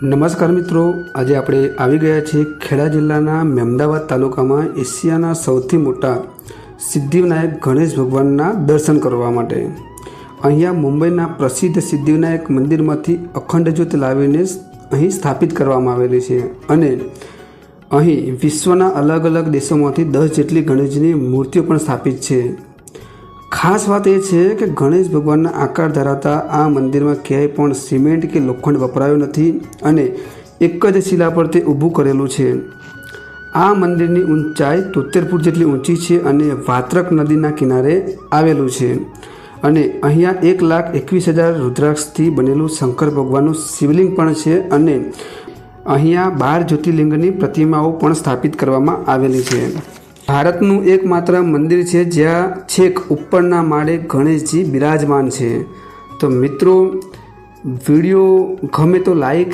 નમસ્કાર મિત્રો, આજે આપણે આવી ગયા છીએ ખેડા જિલ્લાના મેમદાવાદ તાલુકામાં એશિયાના સૌથી મોટા સિદ્ધિવિનાયક ગણેશ ભગવાનના દર્શન કરવા માટે. અહીંયા મુંબઈના પ્રસિદ્ધ સિદ્ધિવિનાયક મંદિરમાંથી અખંડ જ્યોત લાવીને અહીં સ્થાપિત કરવામાં આવેલી છે અને અહીં વિશ્વના અલગ અલગ દેશોમાંથી 10 જેટલી ગણેશજીની મૂર્તિઓ પણ સ્થાપિત છે. ખાસ વાત એ છે કે ગણેશ ભગવાનના આકાર ધરાવતા આ મંદિરમાં ક્યાંય પણ સિમેન્ટ કે લોખંડ વપરાયું નથી અને એક જ શિલા પર તે ઊભું કરેલું છે. આ મંદિરની ઊંચાઈ 73 ફૂટ જેટલી ઊંચી છે અને વાત્રક નદીના કિનારે આવેલું છે અને અહીંયા 1,21,000 રુદ્રાક્ષથી બનેલું શંકર ભગવાનનું શિવલિંગ પણ છે અને અહીંયા 12 જ્યોતિર્લિંગની પ્રતિમાઓ પણ સ્થાપિત કરવામાં આવેલી છે. ભારતનું એકમાત્ર મંદિર છે જ્યાં છેક ઉપરના માળે ગણેશજી બિરાજમાન છે. તો મિત્રો, વિડીયો ગમે તો લાઈક